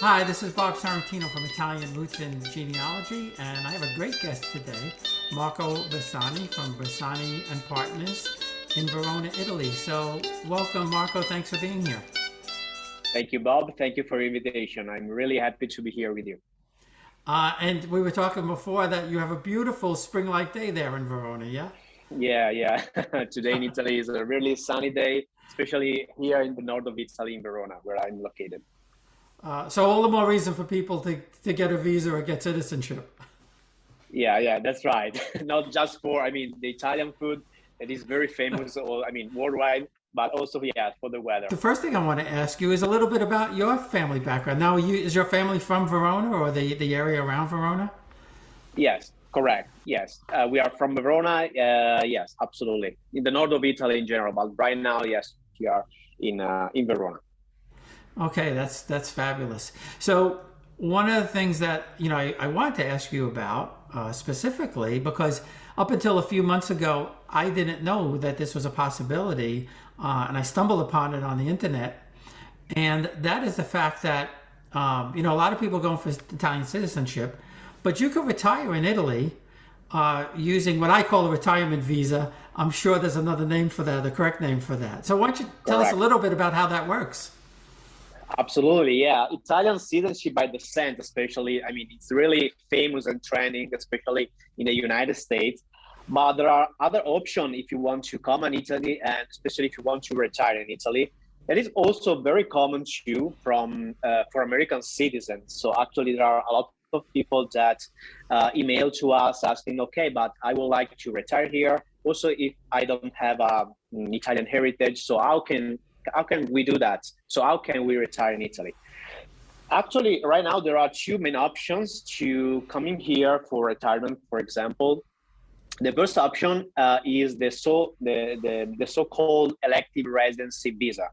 Hi, this is Bob Sorrentino from Italian Roots and Genealogy, and I have a great guest today, Marco Bersani from Bersani and Partners in Verona, Italy. So welcome, Marco. Thanks for being here. Thank you, Bob. Thank you for your invitation. I'm really happy to be here with you. And we were talking before that you have a beautiful spring-like day there in Verona, yeah? Yeah. Today in Italy is a really sunny day, especially here in the north of Italy in Verona, where I'm located. So all the more reason for people to get a visa or get citizenship. Yeah, that's right. Not just for, the Italian food that is very famous, worldwide, but also, yeah, for the weather. The first thing I want to ask you is a little bit about your family background. Now, is your family from Verona or the area around Verona? Yes, correct. Yes, we are from Verona. Yes, absolutely. In the north of Italy in general, but right now, yes, we are in Verona. Okay, that's fabulous. So one of the things that I wanted to ask you about specifically, because up until a few months ago, I didn't know that this was a possibility, and I stumbled upon it on the internet, and that is the fact that a lot of people are going for Italian citizenship, but you could retire in Italy using what I call a retirement visa. I'm sure there's another name for that, the correct name for that. So why don't you tell us a little bit about how that works? Absolutely, yeah. Italian citizenship by descent, especially, it's really famous and trending, especially in the United States. But there are other options if you want to come in Italy, and especially if you want to retire in Italy. That is also very common too for American citizens. So actually, there are a lot of people that email to us asking, okay, but I would like to retire here. Also, if I don't have an Italian heritage, so how can we do that? So how can we retire in Italy? Actually, right now, there are two main options to coming here for retirement. For example, the first option is the so-called elective residency visa.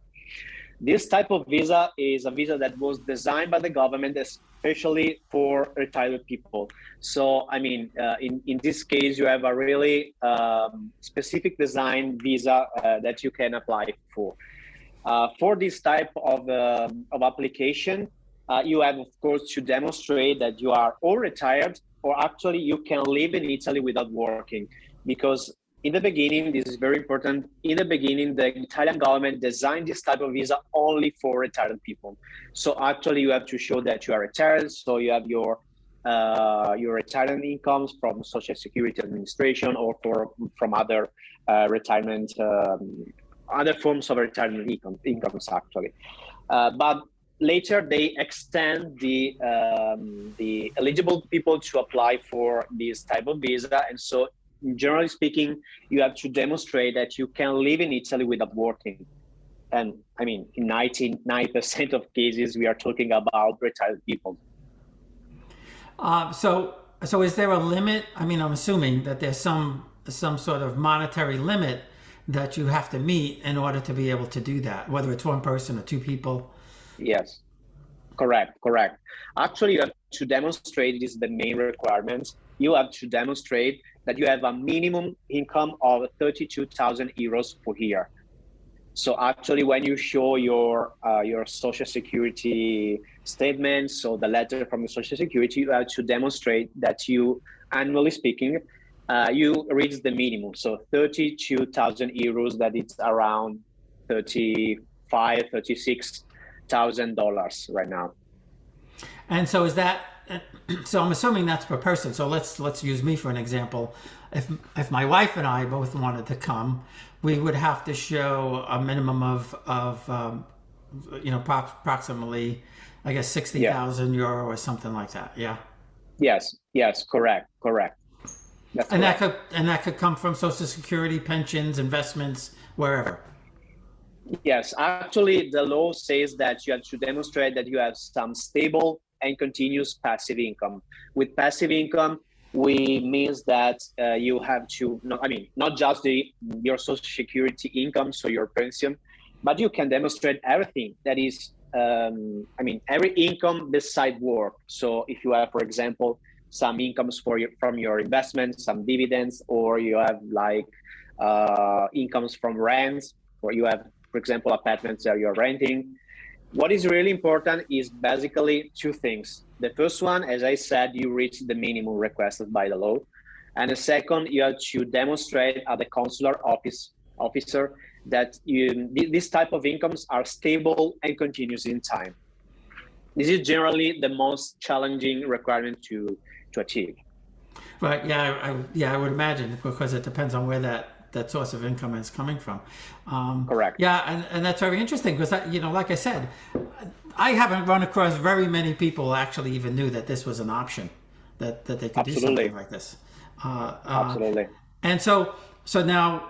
This type of visa is a visa that was designed by the government, especially for retired people. So, in this case, you have a really specific design visa that you can apply for. For this type of application, you have, of course, to demonstrate that you are all retired, or actually you can live in Italy without working. Because in the beginning, this is very important, in the beginning, the Italian government designed this type of visa only for retired people. So actually you have to show that you are retired, so you have your retirement incomes from Social Security Administration or from other retirement other forms of retirement incomes actually. But later they extend the eligible people to apply for this type of visa. And so generally speaking, you have to demonstrate that you can live in Italy without working. And in 99% of cases, we are talking about retired people. So is there a limit? I'm assuming that there's some sort of monetary limit that you have to meet in order to be able to do that, whether it's one person or two people. Yes, correct. Actually, you have to demonstrate, this is the main requirement. You have to demonstrate that you have a minimum income of 32,000 euros per year. So actually, when you show your Social Security statement, so the letter from the Social Security, you have to demonstrate that you, annually speaking, you reach the minimum. So 32,000 euros, that is around $36,000 right now. And so is that, so I'm assuming that's per person. So let's use me for an example. If my wife and I both wanted to come, we would have to show a minimum of approximately, I guess, 60,000 euro or something like that. Yeah. Yes, correct. That's and that could come from Social Security, pensions, investments, wherever. Yes, actually, the law says that you have to demonstrate that you have some stable and continuous passive income. With passive income, we means that you have to, not just your Social Security income, so your pension, but you can demonstrate everything that is, every income beside work. So if you have, for example, some incomes from your investments, some dividends, or you have incomes from rents, or you have, for example, apartments that you're renting, What is really important is basically two things. The first one, as I said, you reach the minimum requested by the law. And the second, you have to demonstrate at the consular officer that these type of incomes are stable and continuous in time. This is generally the most challenging requirement to achieve. Right. Yeah. I would imagine, because it depends on where that source of income is coming from. Correct. Yeah, and that's very interesting because like I said, I haven't run across very many people actually even knew that this was an option, that they could do something like this. Absolutely. And so now,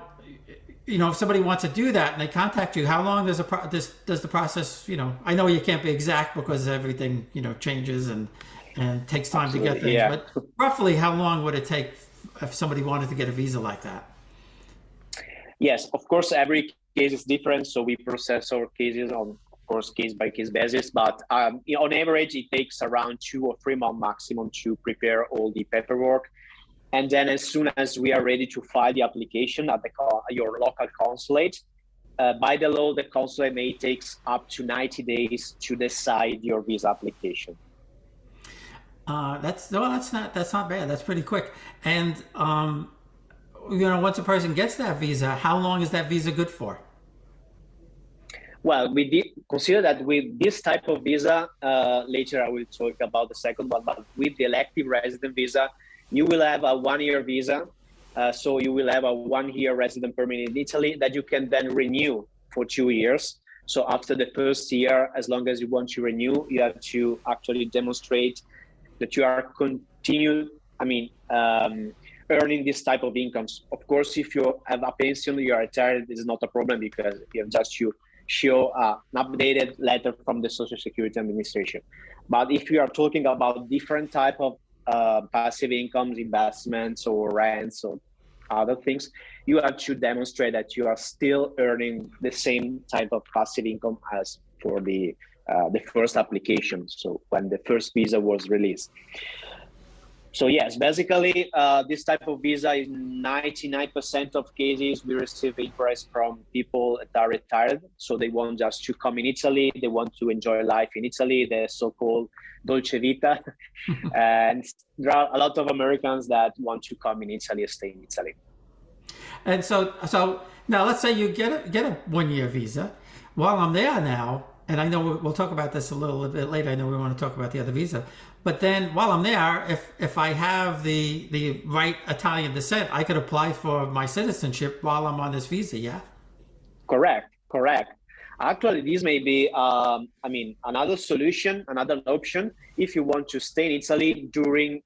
if somebody wants to do that and they contact you, how long does the process? I know you can't be exact because everything changes and takes time Absolutely, to get things. yeah. But roughly, how long would it take if somebody wanted to get a visa like that? Yes, of course, every case is different. So we process our cases on, of course, case-by-case basis. But on average, it takes around 2 or 3 months maximum to prepare all the paperwork. And then as soon as we are ready to file the application at your local consulate, by the law, the consulate may take up to 90 days to decide your visa application. That's not bad. That's pretty quick. And once a person gets that visa, how long is that visa good for? Well, we did consider that with this type of visa, later I will talk about the second one, but with the elective resident visa, you will have a 1-year visa. So you will have a 1-year resident permit in Italy that you can then renew for 2 years. So after the first year, as long as you want to renew, you have to actually demonstrate that you are earning this type of incomes. Of course, if you have a pension, you are retired, this is not a problem because you have just to show an updated letter from the Social Security Administration. But if you are talking about different type of passive incomes, investments or rents or other things, you have to demonstrate that you are still earning the same type of passive income as for the first application, so when the first visa was released. So yes, basically this type of visa, in 99% of cases, we receive interest from people that are retired. So they want just to come in Italy. They want to enjoy life in Italy, the so-called Dolce Vita. And there are a lot of Americans that want to come in Italy and stay in Italy. And so now let's say you get a 1-year visa. While I'm there now, and I know we'll talk about this a little bit later. I know we want to talk about the other visa. But then while I'm there, if I have the right Italian descent, I could apply for my citizenship while I'm on this visa, yeah? Correct. Actually, this may be, another solution, another option, if you want to stay in Italy during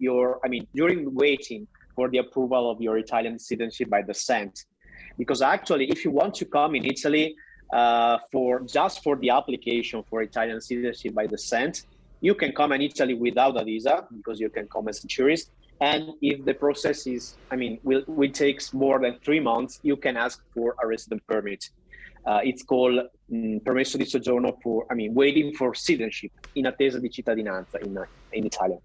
waiting for the approval of your Italian citizenship by descent. Because actually, if you want to come in Italy for the application for Italian citizenship by descent, you can come in Italy without a visa because you can come as a tourist. And if the process will takes more than 3 months, you can ask for a resident permit. It's called permesso di soggiorno waiting for citizenship, in attesa di cittadinanza in Italian.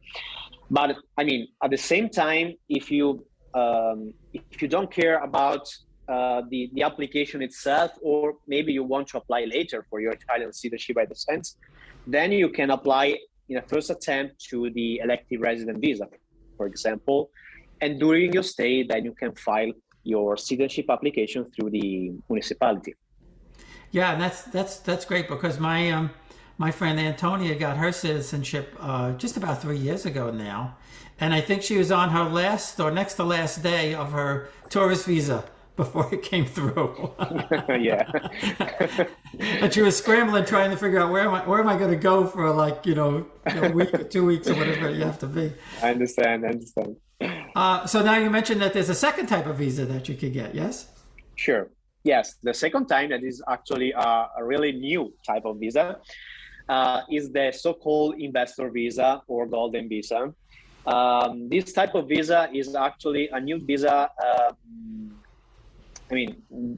But at the same time, if you don't care about the application itself, or maybe you want to apply later for your Italian citizenship by descent, then you can apply in a first attempt to the elective resident visa, for example, and during your stay, then you can file your citizenship application through the municipality. Yeah, and that's great because my friend Antonia got her citizenship just about 3 years ago now, and I think she was on her last or next to last day of her tourist visa before it came through. Yeah. And she was scrambling, trying to figure out where am I going to go for a week or 2 weeks or whatever you have to be. I understand. So now you mentioned that there's a second type of visa that you could get, yes? Sure. Yes. The second time, that is actually a really new type of visa, is the so-called investor visa or golden visa. This type of visa is actually a new visa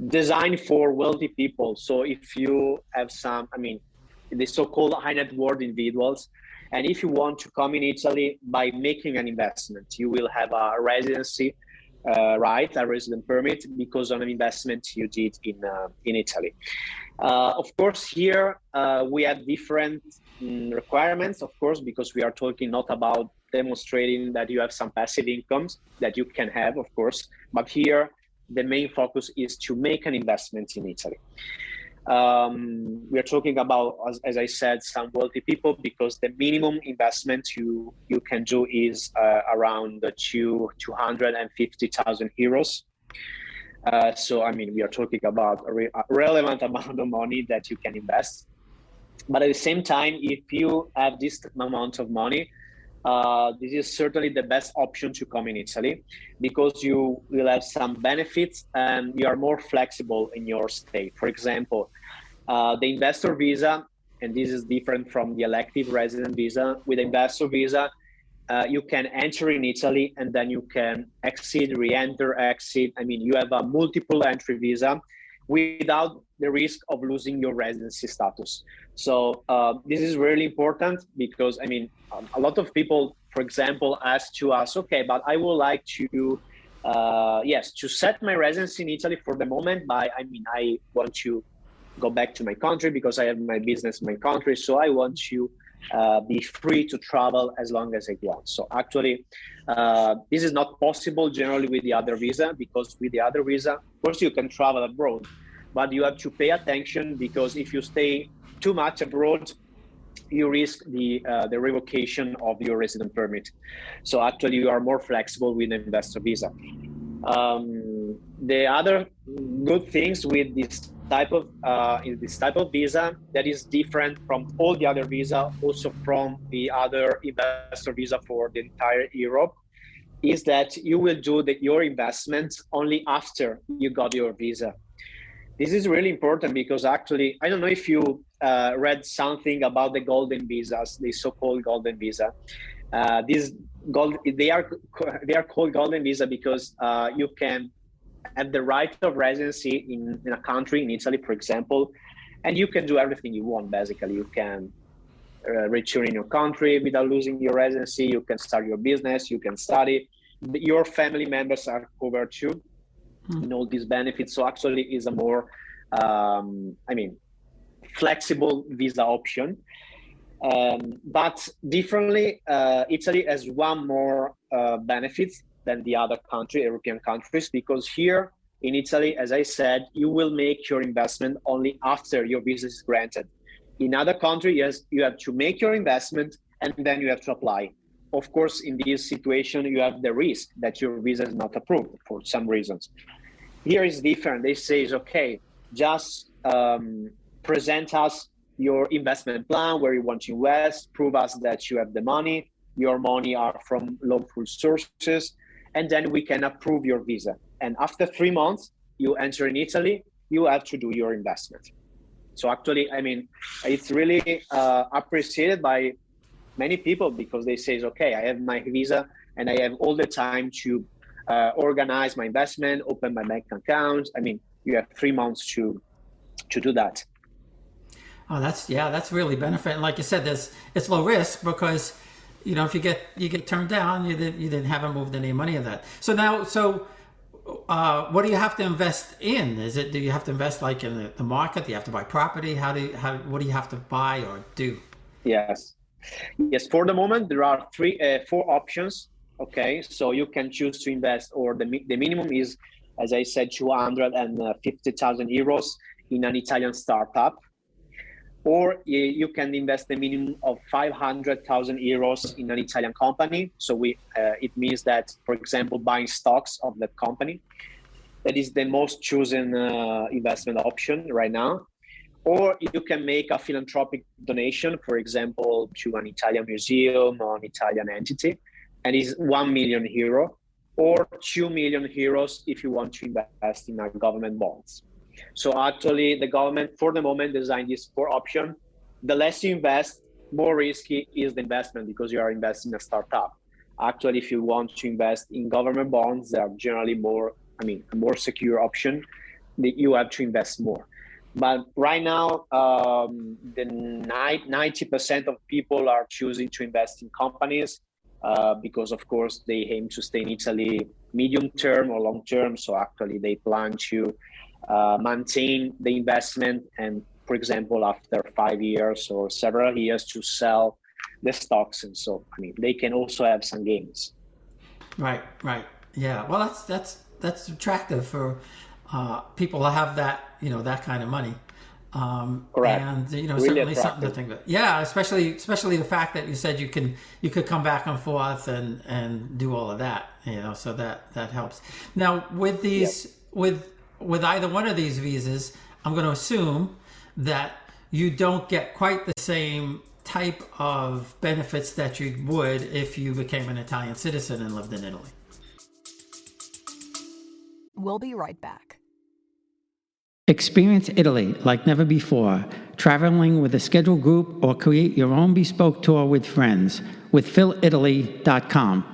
designed for wealthy people. So if you have the so-called high net worth individuals, and if you want to come in Italy by making an investment, you will have a residency right, a resident permit, because of an investment you did in Italy. Of course, here we have different requirements, of course, because we are talking not about demonstrating that you have some passive incomes that you can have, of course, but here the main focus is to make an investment in Italy. We are talking about, as I said, some wealthy people, because the minimum investment you can do is around 250,000 euros. So, I mean, we are talking about a relevant amount of money that you can invest. But at the same time, if you have this amount of money, this is certainly the best option to come in Italy, because you will have some benefits and you are more flexible in your stay. For example, the investor visa, and this is different from the elective resident visa. With the investor visa, you can enter in Italy and then you can exit, re-enter, exit. I mean, you have a multiple entry visa without the risk of losing your residency status. So this is really important, because, I mean, a lot of people, for example, ask to us, okay, but I would like to, to set my residency in Italy for the moment, but I mean, I want to go back to my country because I have my business in my country. So I want to be free to travel as long as I want. So actually, this is not possible generally with the other visa, because with the other visa, of course, you can travel abroad, but you have to pay attention, because if you stay too much abroad, you risk the revocation of your resident permit. So actually, you are more flexible with the investor visa. The other good things with this type of visa that is different from all the other visa, also from the other investor visa for the entire Europe, is that you will do your investments only after you got your visa. This is really important, because actually, I don't know if you read something about the golden visas, the so-called golden visa. They are called golden visa because you can have the right of residency in a country, in Italy, for example, and you can do everything you want. Basically, you can return in your country without losing your residency. You can start your business. You can study. Your family members are covered too in all these benefits. So actually, is a more, flexible visa option. But differently, Italy has one more benefits than the other European countries, because here in Italy, as I said, you will make your investment only after your visa is granted. In other countries, yes, you have to make your investment and then you have to apply. Of course, in this situation, you have the risk that your visa is not approved for some reasons. Here is different. They say, okay, just present us your investment plan, where you want to invest, prove us that you have the money, your money are from lawful sources, and then we can approve your visa. And after 3 months, you enter in Italy, you have to do your investment. So actually, I mean, it's really appreciated by many people, because they say, okay, I have my visa and I have all the time to organize my investment, open my bank account. I mean, you have 3 months to do that. Oh, that's really benefit. And like you said, it's low risk, because if you get turned down, you didn't haven't moved any money in that. So now, what do you have to invest in? Do you have to invest like in the market? Do you have to buy property? What do you have to buy or do? Yes. For the moment, there are 4 options. Okay, so you can choose to invest, or the minimum is, as I said, 250,000 euros in an Italian startup. Or you can invest the minimum of 500,000 euros in an Italian company. So it means that, for example, buying stocks of that company, that is the most chosen investment option right now. Or you can make a philanthropic donation, for example, to an Italian museum or an Italian entity, and it's 1 million euro, or 2 million euros if you want to invest in government bonds. So actually, the government, for the moment, designed these 4 options. The less you invest, more risky is the investment, because you are investing in a startup. Actually, if you want to invest in government bonds, they are generally a more secure option. That you have to invest more. But right now, the 90% of people are choosing to invest in companies, because, of course, they aim to stay in Italy medium term or long term. So actually they plan to maintain the investment, and for example, after 5 years or several years, to sell the stocks. And so, I mean, they can also have some gains. Right, right. Yeah. Well, that's attractive for people to have that, that kind of money. Correct. And Really certainly attractive. something to think about. Yeah, especially the fact that you said you could come back and forth and do all of that. So that helps. Now with these with either one of these visas, I'm going to assume that you don't get quite the same type of benefits that you would if you became an Italian citizen and lived in Italy. We'll be right back. Experience Italy like never before, traveling with a scheduled group or create your own bespoke tour with friends with PhilItaly.com.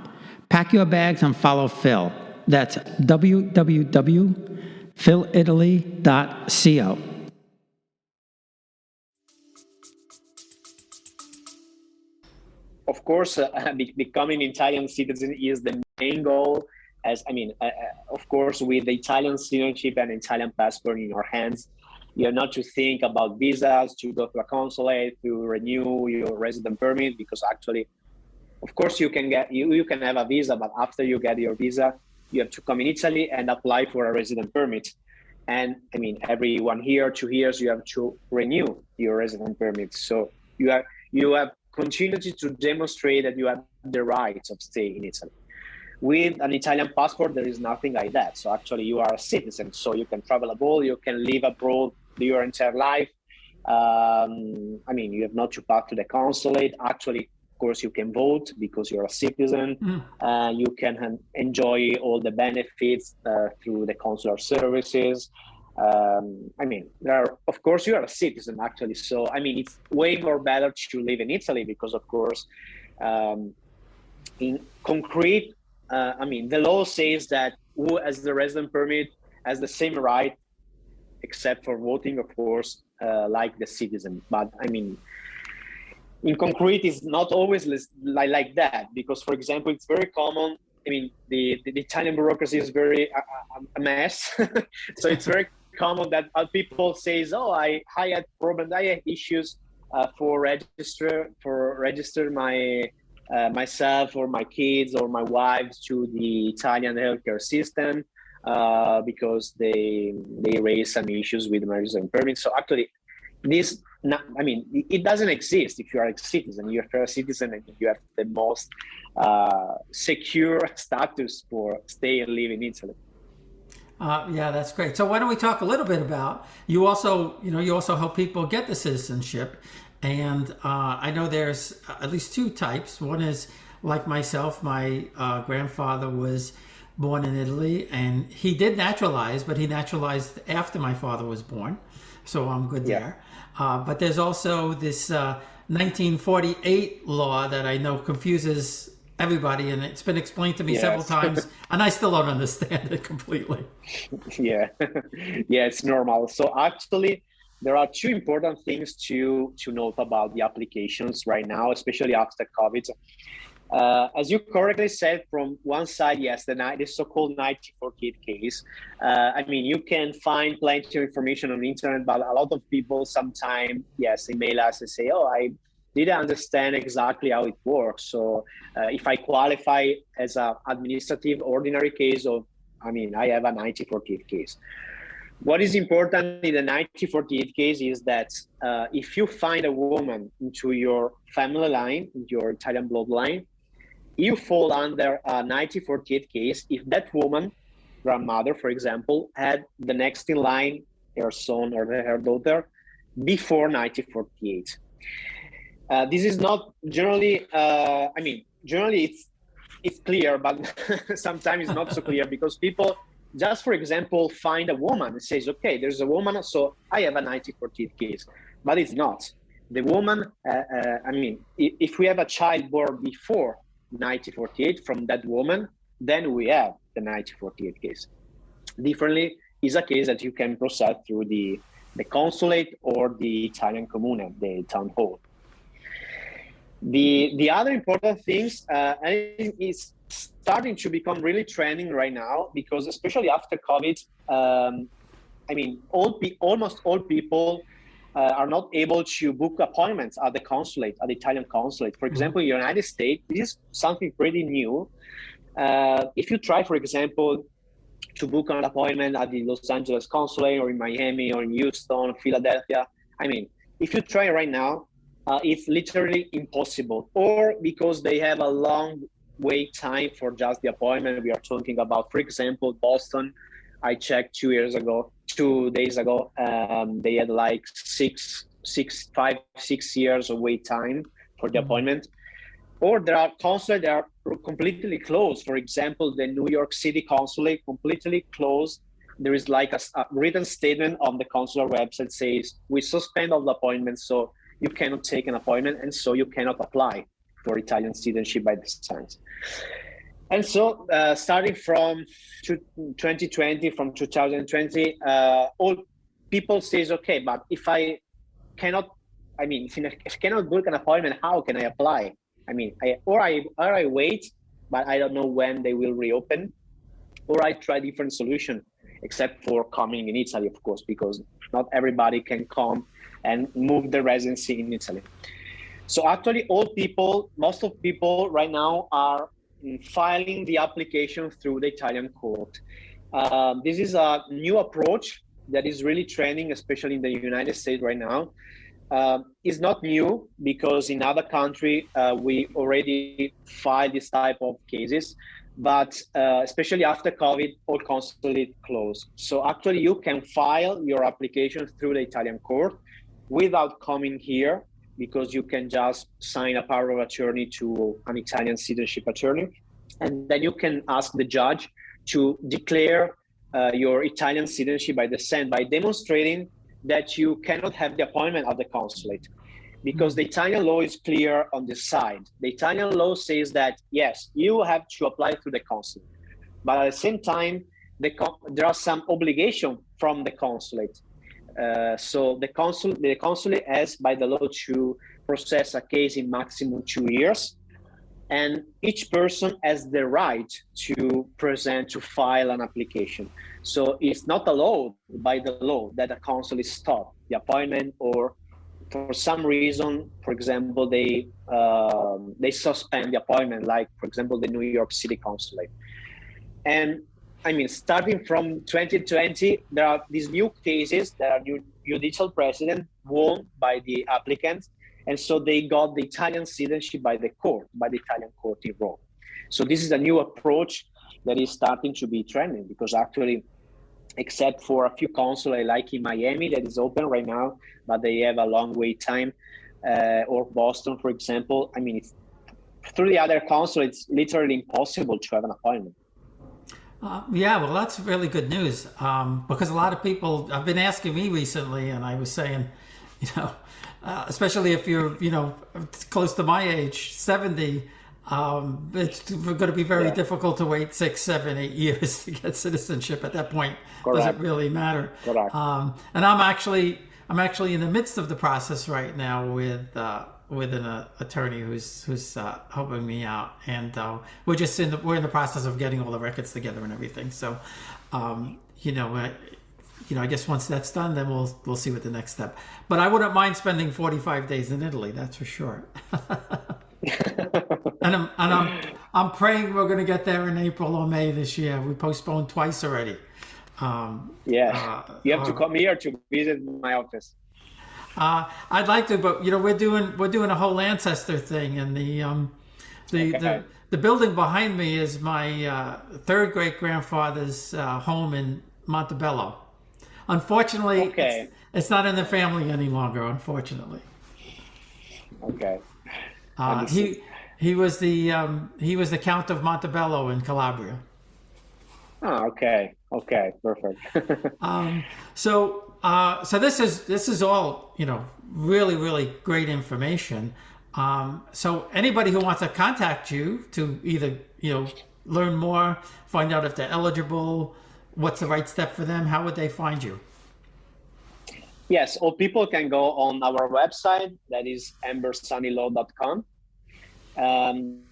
Pack your bags and follow Phil. That's www.philitaly.co. Of course, becoming an Italian citizen is the main goal. Of course, with the Italian citizenship and Italian passport in your hands, you have not to think about visas, to go to a consulate, to renew your resident permit, because actually, of course, you can have a visa, but after you get your visa, you have to come in Italy and apply for a resident permit. And every 1 year, 2 years, you have to renew your resident permit. So you have continuity to demonstrate that you have the rights of staying in Italy. With an Italian passport, there is nothing like that. So actually you are a citizen, so you can travel abroad, you can live abroad your entire life. You have not to pass to the consulate. Actually, of course, you can vote because you're a citizen. You can enjoy all the benefits through the consular services. Of course, you are a citizen, actually. So, it's way more better to live in Italy because, of course, in concrete, the law says that who has the resident permit has the same right, except for voting, of course, like the citizen. But, in concrete, it's not always like that because, for example, it's very common. The Italian bureaucracy is very a mess. So it's very common that people say, I had problems, I had issues for register myself or my kids or my wives to the Italian healthcare system because they raise some issues with my resident permit. So actually, it doesn't exist if you are a citizen. If you're a citizen, and you have the most secure status for stay and live in Italy. Yeah, that's great. So why don't we talk a little bit about, you also help people get the citizenship. And I know there's at least two types. One is like myself, my grandfather was born in Italy and he did naturalize, but he naturalized after my father was born. So I'm good there. But there's also this 1948 law that I know confuses everybody, and it's been explained to me several times, and I still don't understand it completely. Yeah, it's normal. So actually, there are two important things to note about the applications right now, especially after COVID. As you correctly said, from one side, yes, the so-called 1948 case. You can find plenty of information on the internet, but a lot of people sometimes, email us and say, I didn't understand exactly how it works. So if I qualify as an administrative ordinary case, I have a 1948 case. What is important in the 1948 case is that if you find a woman into your family line, into your Italian bloodline, you fall under a 1948 case if that woman, grandmother, for example, had the next in line, her son or her daughter, before 1948. This is not generally, generally it's clear, but sometimes it's not so clear because people just, for example, find a woman and says, okay, there's a woman, so I have a 1948 case, but it's not. The woman, if we have a child born before 1948 from that woman, then we have the 1948 case. Differently is a case that you can process through the consulate or the Italian comune, the town hall. The other important things is starting to become really trending right now, because especially after COVID, I mean, almost all people are not able to book appointments at the consulate, at the Italian consulate. For example, in the United States, this is something pretty new. If you try, for example, to book an appointment at the Los Angeles consulate, or in Miami, or in Houston, Philadelphia, I mean, if you try right now, it's literally impossible, or because they have a long wait time for just the appointment. We are talking about, for example, Boston. I checked 2 days ago, they had like 6 years of wait time for the appointment. Or there are consulates that are completely closed. For example, the New York City consulate completely closed. There is like a written statement on the consular website says, we suspend all the appointments, so you cannot take an appointment, and so you cannot apply for Italian citizenship by descent. And so starting from 2020, from 2020, all people says, okay, but if I cannot book an appointment, how can I apply? I mean, I wait, but I don't know when they will reopen, or I try different solution, except for coming in Italy, of course, because not everybody can come and move the residency in Italy. So actually, most of people right now are filing the application through the Italian court. This is a new approach that is really trending, especially in the United States right now. It's not new, because in other countries we already filed this type of cases, but especially after COVID, all consulates closed. So actually, you can file your application through the Italian court without coming here, because you can just sign a power of attorney to an Italian citizenship attorney, and then you can ask the judge to declare your Italian citizenship by descent by demonstrating that you cannot have the appointment at the consulate, because the Italian law is clear on this side. The Italian law says that, yes, you have to apply through the consulate, but at the same time, there are some obligation from the consulate. So the consulate has by the law to process a case in maximum 2 years, and each person has the right to file an application. So it's not allowed by the law that a consulate stop the appointment, or for some reason, for example, they suspend the appointment, like for example, the New York City consulate. And I mean, starting from 2020, there are these new cases that are judicial precedent won by the applicants. And so they got the Italian citizenship by the Italian court in Rome. So this is a new approach that is starting to be trending, because actually, except for a few consulates like in Miami that is open right now, but they have a long wait time, or Boston, for example. I mean, through the other consulates, it's literally impossible to have an appointment. Yeah, well, that's really good news, because a lot of people have been asking me recently, and I was saying, especially if you're, close to my age, 70, it's going to be very difficult to wait 6, 7, 8 years to get citizenship. At that point, Correct. Does it really matter? Correct. And I'm actually in the midst of the process right now with an attorney who's helping me out, and we're in the process of getting all the records together and everything. So, I guess once that's done, then we'll see what the next step. But I wouldn't mind spending 45 days in Italy, that's for sure. and I'm praying we're going to get there in April or May this year. We postponed twice already. You have to come here to visit my office. I'd like to, but we're doing a whole ancestor thing, and the building behind me is my third great grandfather's home in Montebello. Unfortunately, it's not in the family any longer. Unfortunately. Okay. He was the Count of Montebello in Calabria. Oh, okay. Okay, perfect. So this is all, really, really great information. So anybody who wants to contact you to either, learn more, find out if they're eligible, what's the right step for them, how would they find you? Yes, or people can go on our website, that is bersanilaw.com.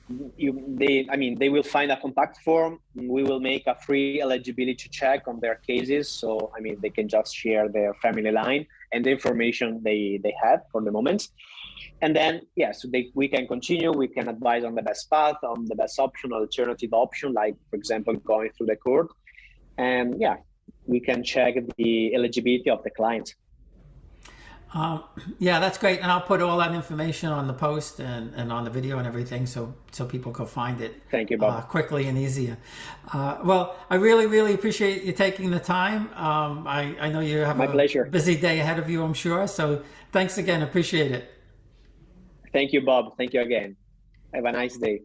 They will find a contact form. We will make a free eligibility check on their cases. So, they can just share their family line and the information they have for the moment. And then, we can continue. We can advise on the best path, on the best option, alternative option, like, for example, going through the court. And we can check the eligibility of the client. That's great. And I'll put all that information on the post and on the video and everything so people can find it. Thank you, Bob. Quickly and easier. Well, I really, really appreciate you taking the time. I know you have pleasure. Busy day ahead of you, I'm sure. So thanks again. Appreciate it. Thank you, Bob. Thank you again. Have a nice day.